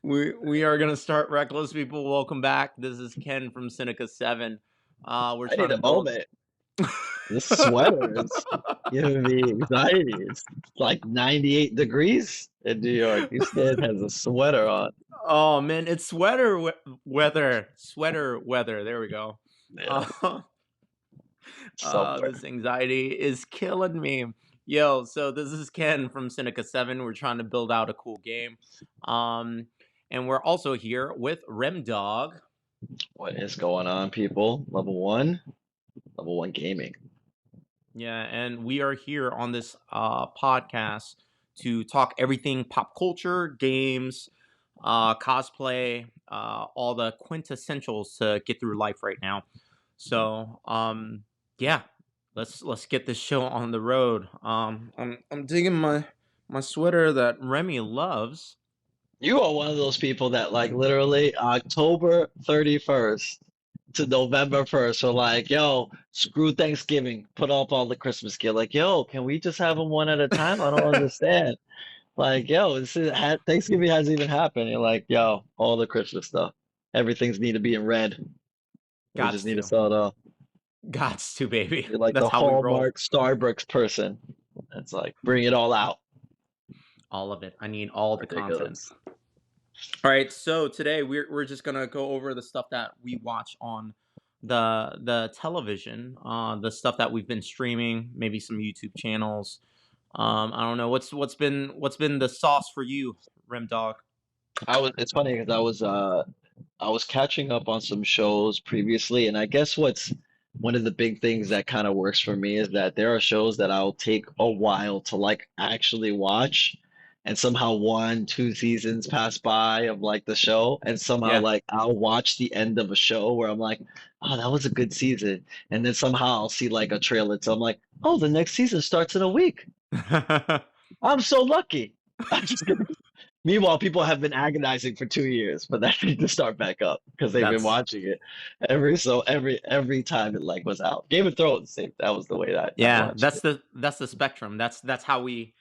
We are gonna start reckless, people. Welcome back. This is Ken from Seneca 7. We're I trying need to a build. moment. This sweater is giving me anxiety. It's like 98 degrees in New York. This kid has a sweater on. Oh man, it's weather. Sweater weather. There we go. Yeah, Uh, somewhere. this anxiety is killing me. Yo, so this is Ken from Seneca 7. We're trying to build out a cool game. Um, and we're also here with Rem Dog. What is going on, people? Level one gaming. Yeah, and we are here on this podcast to talk everything pop culture, games, cosplay, all the quintessentials to get through life right now. So, yeah, let's get this show on the road. I'm digging my sweater that Remy loves. You are one of those people that like literally October 31st to November 1st are like, yo, screw Thanksgiving, put up all the Christmas gear. Like, yo, can we just have them one at a time? I don't understand. Like, yo, Thanksgiving hasn't even happened. You're like, yo, all the Christmas stuff. Everything's need to be in red. We just Gots need to to, sell it off. gots to, baby. You're like That's the how we roll. Hallmark Starbucks person. It's like, bring it all out. All of it. I need all the content. Ridiculous. All right, so today we're just gonna go over the stuff that we watch on the television, the stuff that we've been streaming, maybe some YouTube channels. I don't know what's been the sauce for you, Rem Dog. It's funny because I was catching up on some shows previously, and I guess what's one of the big things that kind of works for me is that there are shows that I'll take a while to like actually watch, and somehow one, two seasons pass by of like the show, and somehow Yeah. like I'll watch the end of a show where I'm like, oh, that was a good season, and then somehow I'll see like a trailer, so I'm like, oh, the next season starts in a week. I'm so lucky. I'm just gonna Meanwhile, people have been agonizing for 2 years for that thing to start back up because they've been That's watching it every time it like was out. Game of Thrones, that was the way that I yeah, watched it. that's the spectrum. That's how we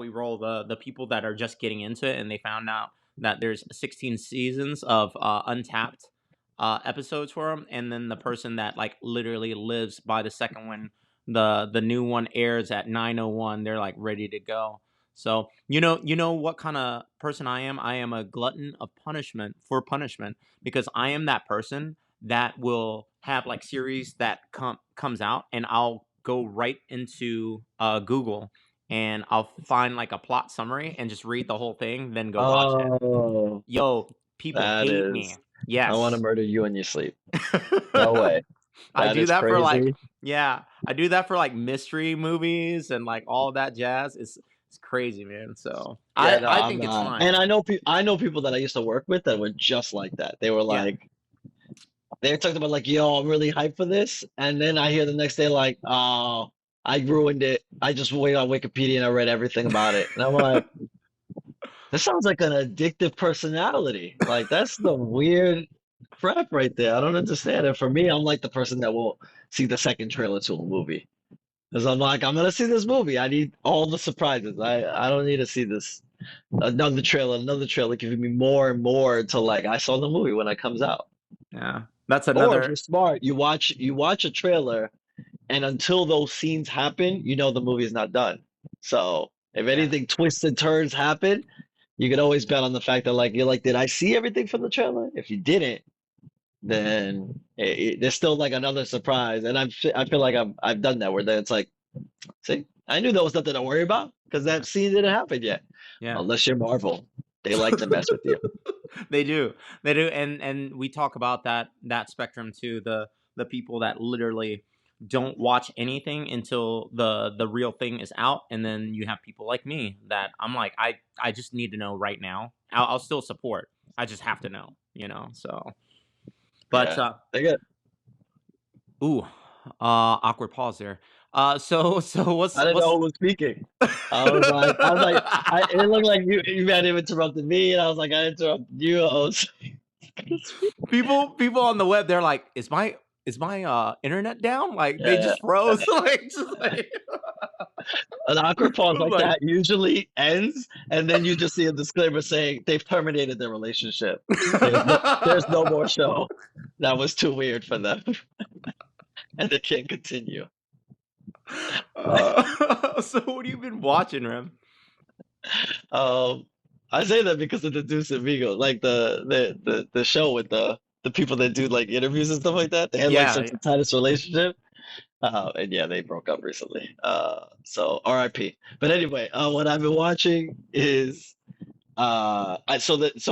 roll. The people that are just getting into it and they found out that there's 16 seasons of untapped episodes for them, and then the person that like literally lives by the second when the new one airs at 9:01, they're like ready to go. So you know what kind of person I am. I am a glutton of punishment for punishment because I am that person that will have like series that comes out, and I'll go right into Google and I'll find like a plot summary and just read the whole thing, then go watch it. Oh, Yo, people that hate me. is, I want to Yes. murder you in your sleep. No way. I That do is that for like, crazy. yeah, I do that for like mystery movies and like all that jazz. It's crazy, man. So Yeah, I no, I I'm think it's not. fine. And I know people that I used to work with that were just like that. They were Yeah. like, they talked about like, yo, I'm really hyped for this, and then I hear the next day like, oh, I ruined it. I just went on Wikipedia and I read everything about it, and I'm like, this sounds like an addictive personality. Like that's the weird crap right there. I don't understand it. For me, I'm like the person that will see the second trailer to a movie because I'm like, I'm gonna see this movie. I need all the surprises. I don't need to see this another trailer, giving me more and more until like I saw the movie when it comes out. Yeah. That's Or if you're another. smart, you watch a trailer, and until those scenes happen, you know the movie is not done. So if Yeah. anything twists and turns happen, you can always bet on the fact that like you're like, did I see everything from the trailer? If you didn't, then there's still like another surprise. And I feel like I've done that where then it's like, see, I knew there was nothing to worry about because that scene didn't happen yet. Yeah. Unless you're Marvel, they like to mess with you. They do. They do. And we talk about that spectrum too. The people that literally don't watch anything until the real thing is out, and then you have people like me that I'm like I just need to know right now. I'll still support. I just have to know, So, but Yeah, they get. ooh, awkward pause there. So I what's didn't know what's who was speaking. It looked like you had interrupted me, and I was like, I interrupted you. I was, people on the web, they're like, is my internet down? Like they yeah. just froze. Like just like An awkward pause like Like that usually ends, and then you just see a disclaimer saying they've terminated their relationship. There's no more show. That was too weird for them, and they can't continue. so what have you been watching, Rem? Um, I say that because of the Deuce Amigo, like the show with the people that do like interviews and stuff like that. They had like Yeah, such yeah. a tight relationship. And yeah, they broke up recently. So RIP. But anyway, what I've been watching is so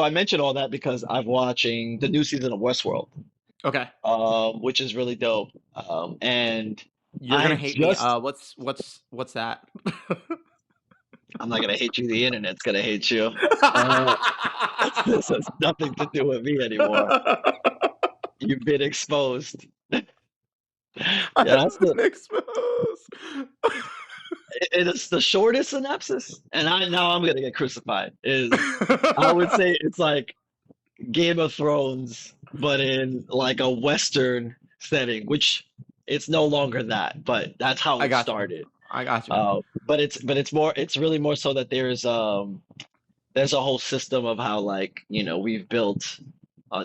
I mentioned all that because I'm watching the new season of Westworld, Okay. which is really dope. And You're gonna I hate me. just What's that? I'm not gonna hate you. The internet's gonna hate you. Uh, this has nothing to do with me anymore. You've been exposed. Yeah, that's I've the been exposed. it's the shortest synopsis, and I now I'm gonna get crucified. Is I would say it's like Game of Thrones, but in like a Western setting, which it's no longer that, but that's how I it got you. started. I got you. But it's really more so that there's a whole system of how like we've built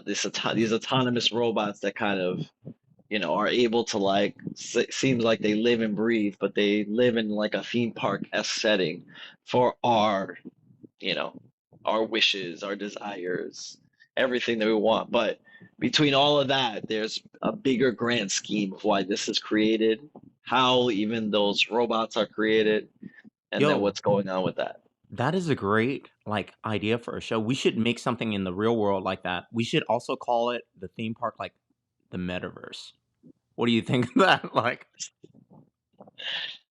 these autonomous robots that kind of are able to like seems like they live and breathe, but they live in like a theme park-esque setting for you know, our wishes, our desires, everything that we want. But between all of that, there's a bigger grand scheme of why this is created, how even those robots are created, and then Yo, what's going on with that. that is a great like idea for a show. We should make something in the real world like that. We should also call it the theme park like the metaverse. What do you think of that? Like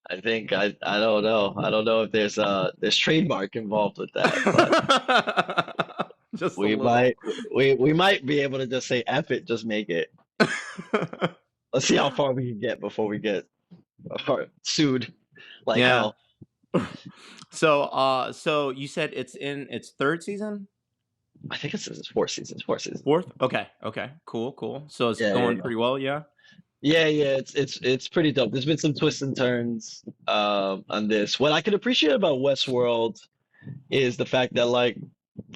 I think I don't know. I don't know if there's trademark involved with that, but just a we little. might we might be able to just say F it, just make it. Let's see how far we can get before we get sued like Yeah. hell. So you said it's in its third season? I think it's 4 seasons, 4 seasons. Fourth? Okay, okay. Cool, cool. So it's Yeah, yeah, going yeah. pretty well, yeah? Yeah. It's pretty dope. There's been some twists and turns on this. What I can appreciate about Westworld is the fact that like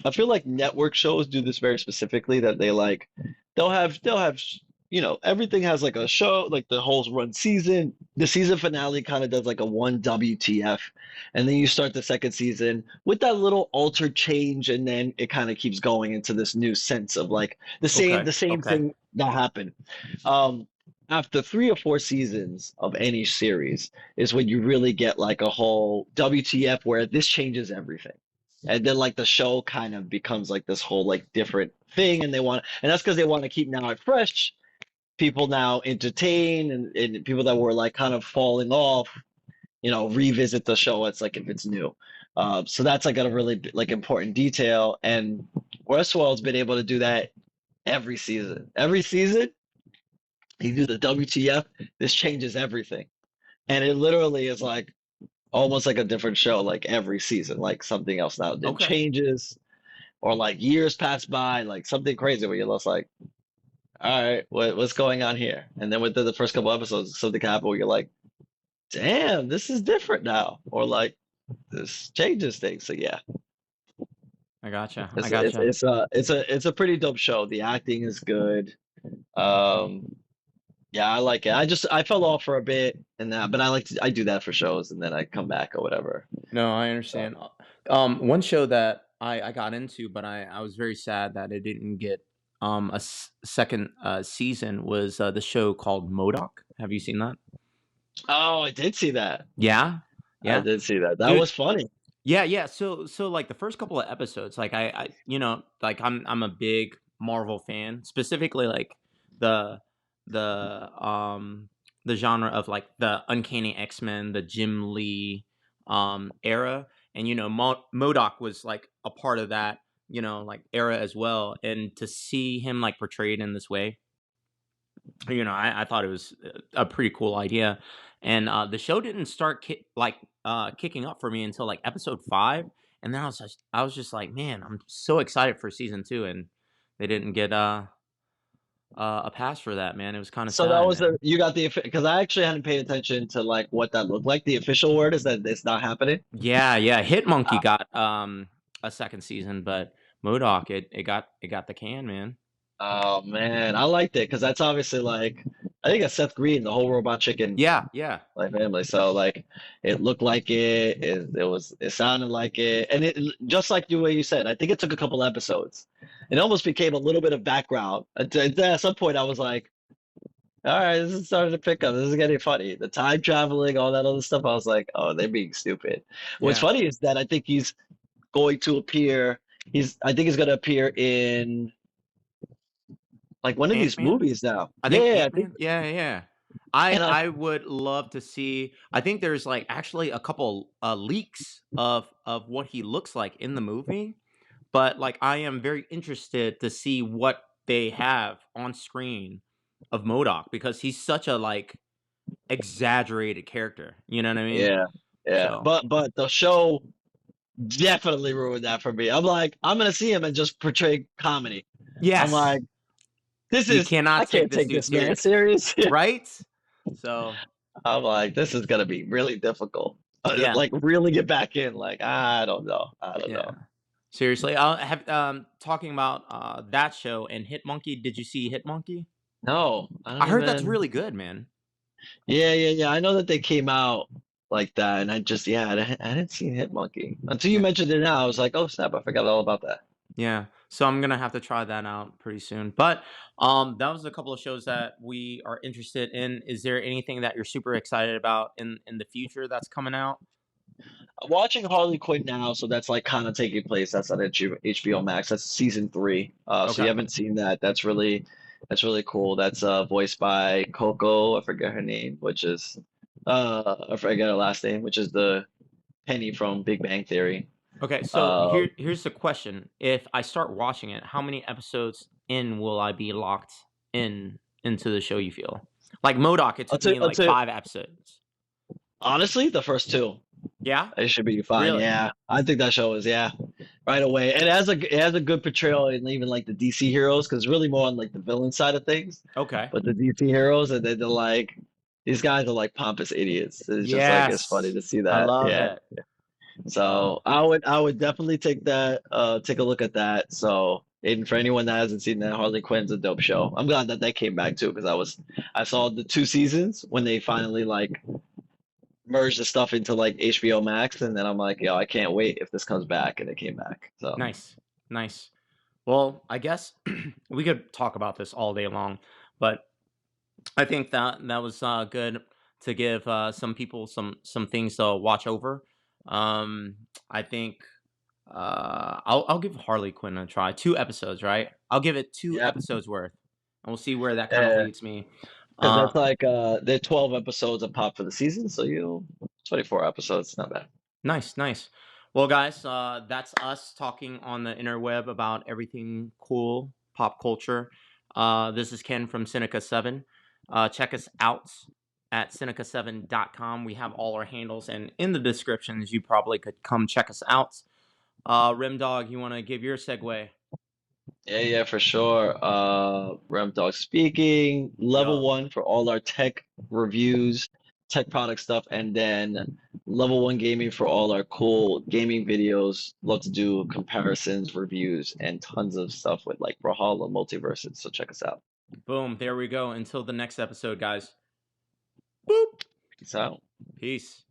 I feel like network shows do this very specifically that they like they'll have everything has like a show like the whole run season. The season finale kind of does like a one WTF, and then you start the second season with that little altered change, and then it kind of keeps going into this new sense of like the same Okay, the same okay. thing that happened. Um, After 3 or 4 seasons of any series is when you really get like a whole WTF where this changes everything. And then like the show kind of becomes like this whole like different thing and that's because they want to keep now it fresh, people now entertain and people that were like kind of falling off, revisit the show. It's like if it's new. So that's like a really like important detail. And Westworld's been able to do that every season. Every season, you do the WTF, this changes everything. And it literally is like almost like a different show, like every season, like something else now. It Okay. changes, or like years pass by, like something crazy where you're just like, all right, what's going on here? And then within the first couple episodes, something happens where you're like, damn, this is different now, or like this changes things. So yeah, I gotcha, I it's it's gotcha. it's a it's a pretty dope show. The acting is good. Um, yeah, I like it. I fell off for a bit and that, but I do that for shows and then I come back or whatever. No, I So, understand. One show that I got into, but I was very sad that it didn't get, second, season was, the show called MODOK. Have you seen that? oh, I did see that. Yeah? I Yeah? did see that. That Dude was funny. yeah, yeah. So like the first couple of episodes, like like I'm a big Marvel fan, specifically like the the um the genre of like the Uncanny X-Men, the Jim Lee era, and Modoc was like a part of that, like era as well, and to see him like portrayed in this way, I thought it was a pretty cool idea, and the show didn't start kicking up for me until like episode 5, and then I was just like, man, I'm so excited for season 2, and they didn't get a pass for that, man. It was kind of So that sad, was man. the you got the because I actually hadn't paid attention to like what that looked like. The official word is that it's not happening. Yeah, yeah. Hitmonkey Uh, got a second season, but Modoc it got the can, man. oh man, I liked it because that's obviously like I think it's Seth Green, the whole Robot Chicken Yeah, yeah. like family. So like it looked like it sounded like it, and it just like the way you said. I think it took a couple episodes. It almost became a little bit of background. At some point, I was like, all right, this is starting to pick up. This is getting funny. The time traveling, all that other stuff. I was like, oh, they're being stupid. What's Yeah. funny is that I think he's going to appear. I think he's going to appear in like one of these Ant-Man? movies now. I think Yeah, I think. Ant-Man? Yeah, yeah, yeah. And I would love to see. I think there's, like, actually a couple, leaks of what he looks like in the movie, but, like, I am very interested to see what they have on screen of MODOK because he's such a, like, exaggerated character, you know what I mean? yeah, yeah. So But the show definitely ruined that for me. I'm like, I'm gonna see him and just portray comedy. I'm yes, like, this you is I cannot take can't this take dude this man serious, serious. right? So, I'm like, this is gonna be really difficult. yeah, Like really get back in. Like I don't know. I don't yeah. know. Seriously, I have talking about, that show and Hitmonkey, did you see Hitmonkey? No, I I don't heard that's even. really good, man. Yeah, yeah, yeah. I know that they came out like that, and I just yeah, I didn't see Hitmonkey until you Yeah. mentioned it. Now I was like, oh snap, I forgot all about that. Yeah. So I'm gonna have to try that out pretty soon. But that was a couple of shows that we are interested in. Is there anything that you're super excited about in the future that's coming out? I'm watching Harley Quinn now, so that's like kind of taking place. That's on HBO Max. That's season three. So you Okay. haven't seen that. That's really cool. That's voiced by Coco. I forget her name, which is I forget her last name, which is the Penny from Big Bang Theory. Okay, so Uh, here's the question. If I start watching it, how many episodes in will I be locked into the show, you feel? Like Modoc, it took me I'll like tell you, 5 episodes. honestly, the first two. Yeah? It should be fine. Really? Yeah, I think that show is yeah, right away. And it has a good portrayal in even like the DC heroes because it's really more on like the villain side of things. Okay. But the DC heroes and they're like these guys are like pompous idiots. It's just like it's funny Yes. to see I that. love Yeah. it. Oh, So I would definitely take a look at that. So and for anyone that hasn't seen that, Harley Quinn's a dope show. I'm glad that came back too because I saw the two seasons when they finally like merge the stuff into like HBO Max, and then I'm like, yo, I can't wait if this comes back, and it came back. So nice. Nice. Well, I guess we could talk about this all day long, but I think that was good to give some people some things to watch over. I think I'll give Harley Quinn a try. 2 episodes, right? I'll give it two yeah, episodes worth, and we'll see where that kind of leads me. because Uh, that's like they're 12 episodes a pop for the season, so 24 episodes, not bad. Nice, nice. Well, guys, that's us talking on the interweb about everything cool, pop culture. This is Ken from Seneca 7. Check us out at Seneca7.com. We have all our handles, and in the descriptions, you probably could come check us out. Rim Dog, you want to give your segue? Yeah, yeah, for sure. Rem Dog speaking, level Yo, one for all our tech reviews, tech product stuff, and then level one gaming for all our cool gaming videos. Love to do comparisons, reviews, and tons of stuff with like Brawlhalla multiverses. So check us out. boom, there we go. Until the next episode, guys. Boop. Peace out. Peace.